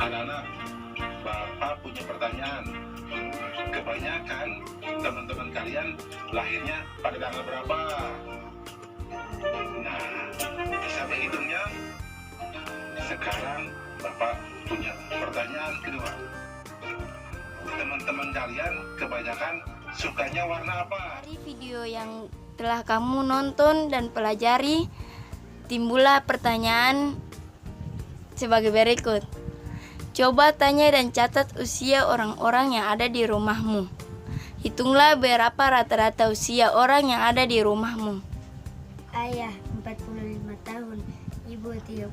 Anak-anak, Bapak punya pertanyaan. Kebanyakan teman-teman kalian lahirnya pada tanggal berapa? Nah, bisa menghitungnya? Sekarang Bapak punya pertanyaan kedua. Teman-teman kalian kebanyakan sukanya warna apa? Dari video yang telah kamu nonton dan pelajari, timbullah pertanyaan sebagai berikut. Coba tanya dan catat usia orang-orang yang ada di rumahmu. Hitunglah berapa rata-rata usia orang yang ada di rumahmu. Ayah 45 tahun, ibu 38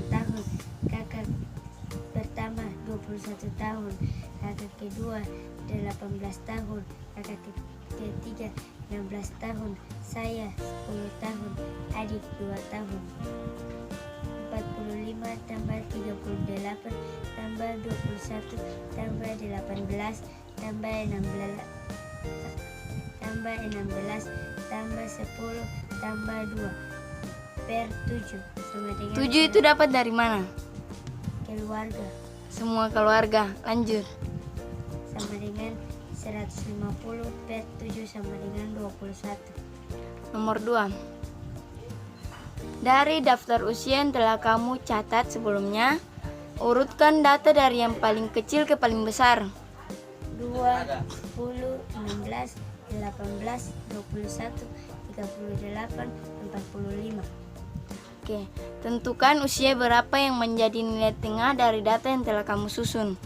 tahun, kakak pertama 21 tahun, kakak kedua 18 tahun, kakak ketiga 16 tahun, saya 10 tahun, adik 2 tahun. 45 tambah 38 tambah 21 tambah 18 tambah 16 tambah 16 tambah 10 tambah 2 per 7 sama dengan 7 itu dapat dari mana? keluarga Semua keluarga. Lanjut. sama dengan 150 per 7 sama dengan 21. Nomor 2. Dari daftar usia yang telah kamu catat sebelumnya, urutkan data dari yang paling kecil ke paling besar. 2, 10, 16, 18, 21, 38, 45. Oke, tentukan usia berapa yang menjadi nilai tengah dari data yang telah kamu susun.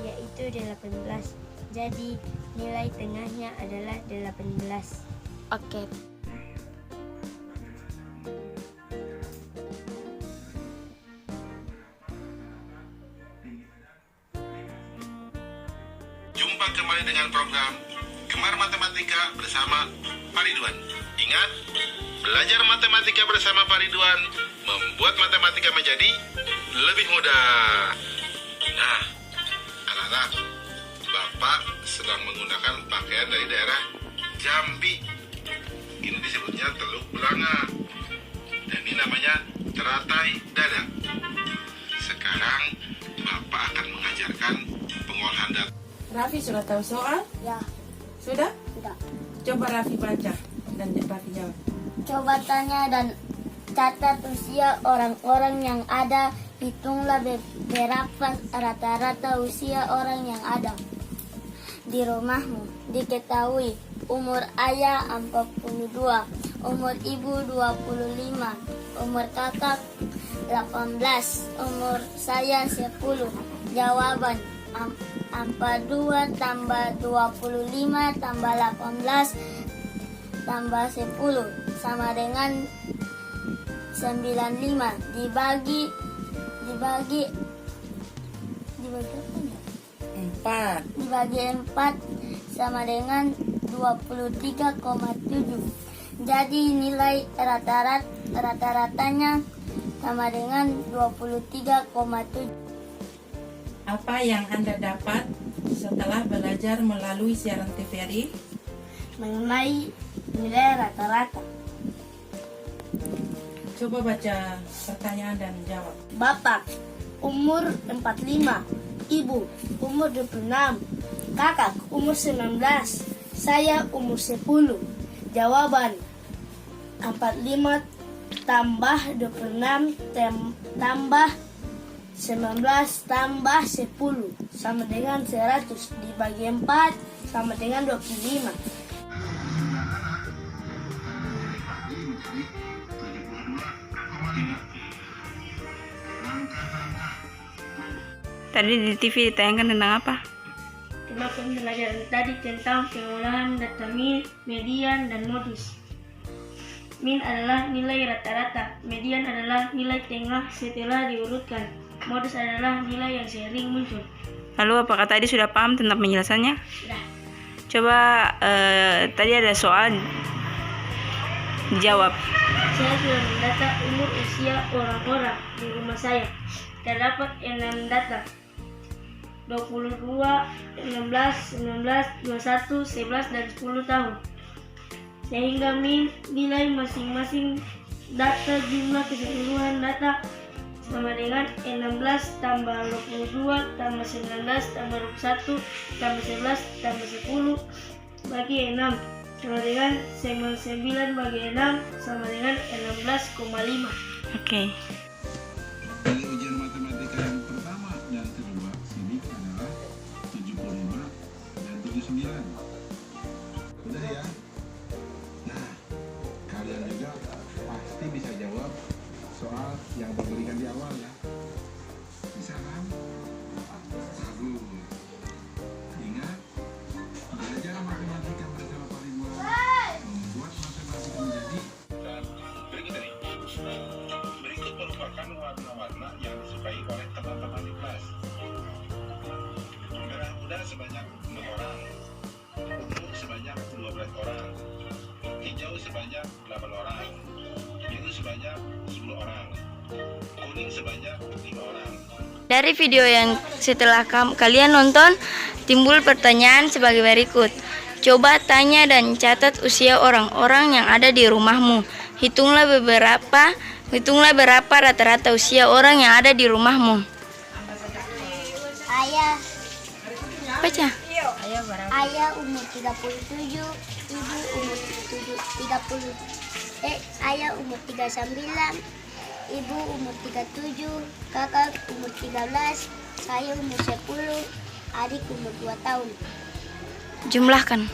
Yaitu 18. Jadi nilai tengahnya adalah 18. Oke. Jumpa kembali dengan program Gemar Matematika bersama Pak Ridwan. Ingat, belajar matematika bersama Pak Ridwan membuat matematika menjadi lebih mudah. Nah, anak-anak, Bapak sedang menggunakan pakaian dari daerah Jambi. Ini disebutnya teluk belanga. Dan ini namanya teratai dada. Sekarang Bapak akan mengajarkan pengolahan data. Raffi sudah tahu soal? Ya, Sudah? tidak. Coba Raffi baca dan Raffi jawab. Coba tanya dan catat usia orang-orang yang ada. Hitunglah berapa rata-rata usia orang yang ada di rumahmu. Diketahui umur ayah 42, umur ibu 25, umur kakak 18, umur saya 10. Jawaban 42 tambah 25 tambah 18 tambah 10 sama dengan 95 dibagi apa ya? 4. Dibagi 4 sama dengan 23,7. Jadi nilai rata-ratanya sama dengan 23,7. Apa yang Anda dapat setelah belajar melalui siaran TVRI? Mengenai nilai rata-rata. Coba baca pertanyaan dan jawab. Bapak umur 45, ibu umur 26, kakak umur 19, saya umur 10. Jawaban 45 tambah 26 tambah 19 tambah 10 sama dengan 100 dibagi 4 sama dengan 25. Tadi di TV ditayangkan tentang apa? Tema pembelajaran tadi tentang pengolahan data min, median, dan modus. Min adalah nilai rata-rata, median adalah nilai tengah setelah diurutkan, modus adalah nilai yang sering muncul. Lalu apakah tadi sudah paham tentang penjelasannya? Sudah. Coba tadi ada soal, dijawab. Saya sudah mendata umur usia orang-orang di rumah saya. Terdapat 6 data. 22, 16, 19, 21, 11, dan 10 tahun. Sehingga nilai masing-masing data jumlah keseluruhan data sama dengan 16 tambah 22 tambah 19 tambah 21 tambah 11 tambah 10 bagi 6 sama dengan 9 bagi 6 sama dengan 16,5. Oke. Dari ujian matematika yang pertama dan kedua, sidik adalah 75 dan 79. Udah ya? Nah, kalian juga pasti bisa jawab soal yang diberikan di awal ya. Bisa kan? Bagus. Ingat, belajar matematika bersama Pak Ridwan membuat matematika menjadi. Dan berikut ini. Berikut merupakan warna-warna yang disukai oleh teman-teman di kelas. Merah muda sebanyak 6 orang, ungu sebanyak 12 orang, hijau sebanyak 8 orang, biru sebanyak 10 orang, kuning sebanyak 5 orang. Dari video yang setelah kalian nonton, timbul pertanyaan sebagai berikut. Coba tanya dan catat usia orang-orang yang ada di rumahmu. Hitunglah berapa rata-rata usia orang yang ada di rumahmu. Ayah Baca. Ayah umur 37, ibu umur 30. Ayah umur 39, ibu umur 37, kakak umur 13, saya umur 10, adik umur 2 tahun. Jumlahkan.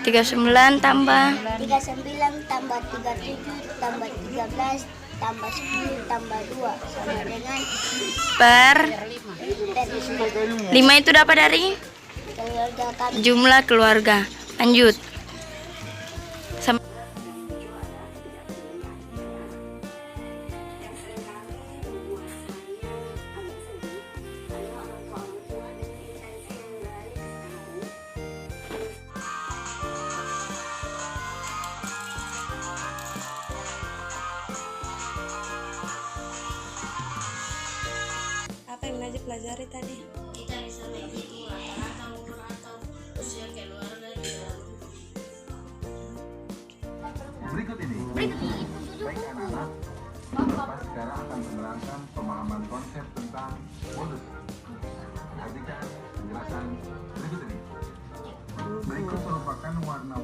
39 tambah 39 tambah 37 tambah 13 tambah 10 tambah 2 sama dengan per 5. 5 itu dapat dari Keluarga kami. jumlah keluarga. Lanjut. Apa yang Najib pelajari tadi? Kita bisa menghitung rata-rata umur atau usia keluarga di dalam rumah. Berikut ini. Baik anak-anak, Bapak sekarang akan menerangkan pemahaman konsep tentang modus. Perhatikan penjelasan berikut ini. Berikut merupakan warna.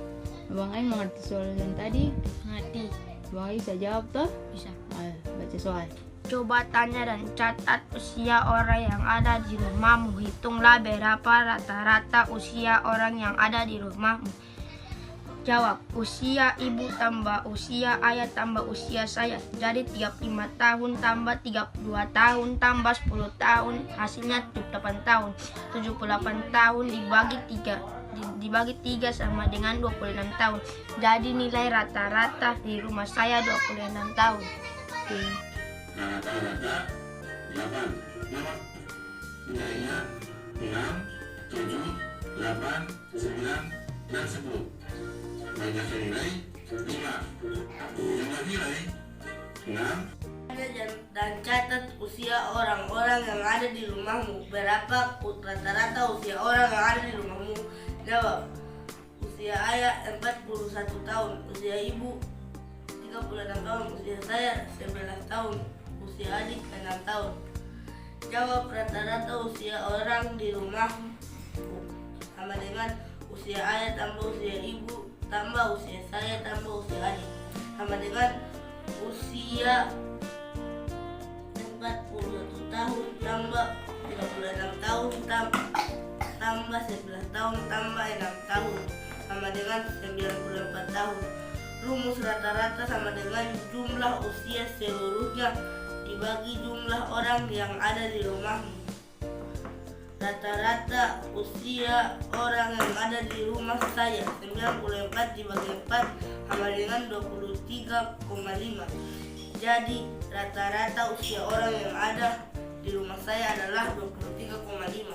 Abang Ai mengerti soal yang tadi? Ngerti. Abang Ai bisa jawab toh? Bisa. Ayo, baca soal. Coba tanya dan catat usia orang yang ada di rumahmu. Hitunglah berapa rata-rata usia orang yang ada di rumahmu. Jawab, usia ibu tambah usia ayah tambah usia saya. Jadi 35 tahun tambah 32 tahun tambah 10 tahun. Hasilnya 78 tahun. 78 tahun dibagi 3 sama dengan 26 tahun. Jadi nilai rata-rata di rumah saya 26 tahun. Rata-rata 8. Nilainya 6, 7, 8, 9, dan 10. Banyaknya nilai 5. Jumlah nilai 6. Dan catat usia orang-orang yang ada di rumahmu. Berapa rata-rata usia orang yang ada di rumahmu? Jawab, usia ayah 41 tahun, usia ibu 36 tahun, usia saya 11 tahun, usia adik 6 tahun. Jawab, rata-rata usia orang di rumahmu sama dengan usia ayah tambah usia ibu tambah usia saya tambah usia adik sama dengan usia 41 tahun tambah 36 tahun tambah 11 tahun tambah 6 tahun sama dengan 94 tahun. Rumus rata-rata sama dengan jumlah usia seluruhnya dibagi jumlah orang yang ada di rumahmu. Rata-rata usia orang yang ada di rumah saya 94 dibagi 4 sama dengan 23,5. Jadi rata-rata usia orang yang ada di rumah saya adalah 23,5.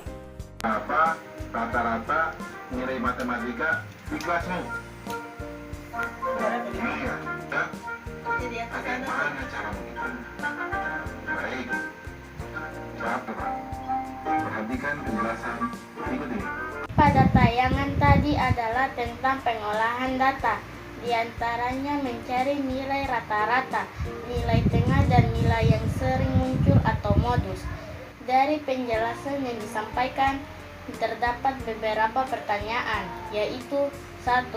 Apa rata-rata nilai matematika di kelasmu? Ini ya, bagaimana cara menghitung? Baik, Bapak, perhatikan penjelasan berikut ini. Pada tayangan tadi adalah tentang pengolahan data. Di antaranya mencari nilai rata-rata, nilai tengah, dan nilai sering muncul atau modus. Dari penjelasan yang disampaikan, terdapat beberapa pertanyaan, yaitu 1.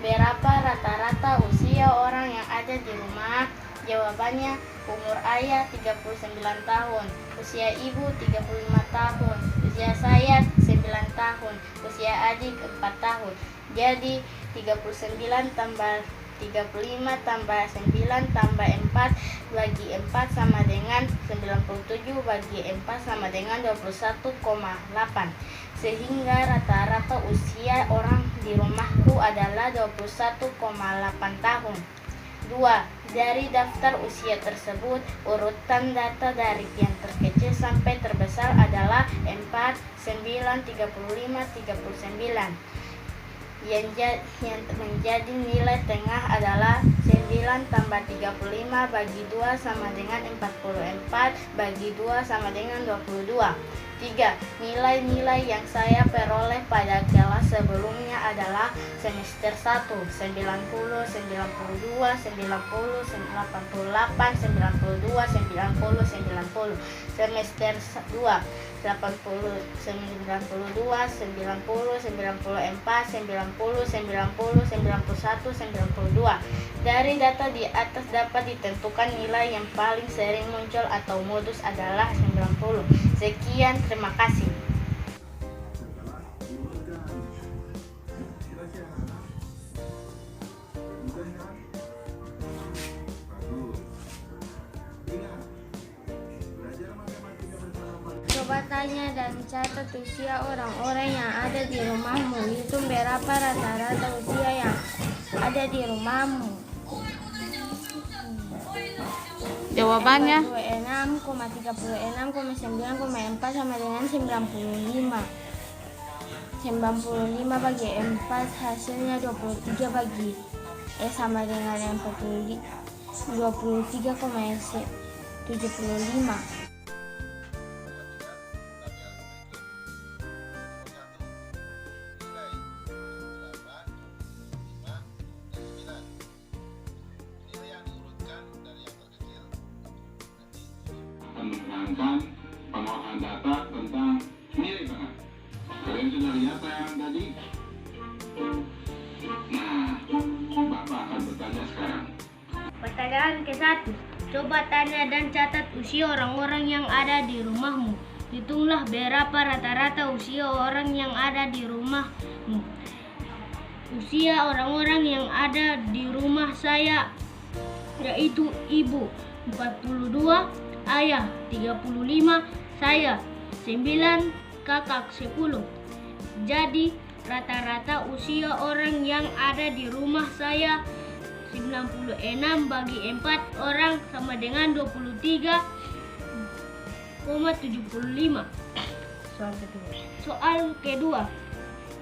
Berapa rata-rata usia orang yang ada di rumah? Jawabannya, umur ayah 39 tahun, usia ibu 35 tahun, usia saya 9 tahun, usia adik 4 tahun. Jadi 39 tambah 35 tambah 9 tambah 4 bagi 4 sama dengan 97 bagi 4 sama dengan 21,8. Sehingga rata-rata usia orang di rumahku adalah 21,8 tahun. 2. Dari daftar usia tersebut, urutan data dari yang terkecil sampai terbesar adalah 4, 9, 35, 39. Yang menjadi nilai tengah adalah 9 tambah 35 bagi 2 sama dengan 44 bagi 2 sama dengan 22. 3. Nilai-nilai yang saya peroleh pada kelas sebelumnya adalah semester 1 90, 92, 90, 88, 92, 90, 90. Semester 2 80, 92, 90, 94, 90, 91, 92. Dari data di atas dapat ditentukan nilai yang paling sering muncul atau modus adalah 90. Sekian, terima kasih. Coba tanya dan catat usia orang-orang yang ada di rumahmu. Hitung berapa rata-rata usia yang ada di rumahmu. Jawabannya 46,36,9,4 sama dengan 95. 95 bagi 4 hasilnya 23 bagi sama dengan 23,75. Menerangkan pengolahan data tentang nilai tengah. Kalian sudah lihat yang tadi? Nah, Bapak akan bertanya sekarang. Pertanyaan ke-1. Coba tanya dan catat usia orang-orang yang ada di rumahmu. Hitunglah berapa rata-rata usia orang yang ada di rumahmu. Usia orang-orang yang ada di rumah saya yaitu ibu 42, ayah 35, saya 9, kakak 10. Jadi rata-rata usia orang yang ada di rumah saya 96 bagi 4 orang sama dengan 23,75. Soal kedua.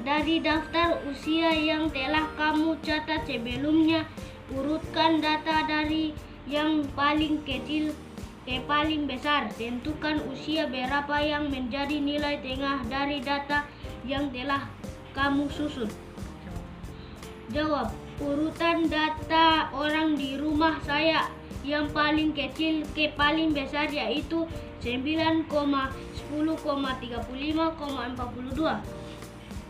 Dari daftar usia yang telah kamu catat sebelumnya, urutkan data dari yang paling kecil ke paling besar. Tentukan usia berapa yang menjadi nilai tengah dari data yang telah kamu susun. Jawab. Urutan data orang di rumah saya yang paling kecil ke paling besar yaitu 9,10,35,42.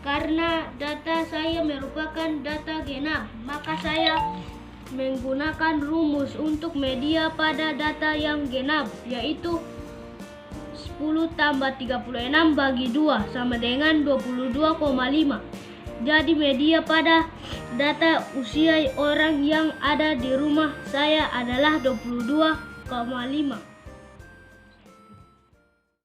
Karena data saya merupakan data genap, maka saya menggunakan rumus untuk media pada data yang genap, yaitu 10 tambah 36 bagi 2 sama dengan 22,5. Jadi media pada data usia orang yang ada di rumah saya adalah 22,5.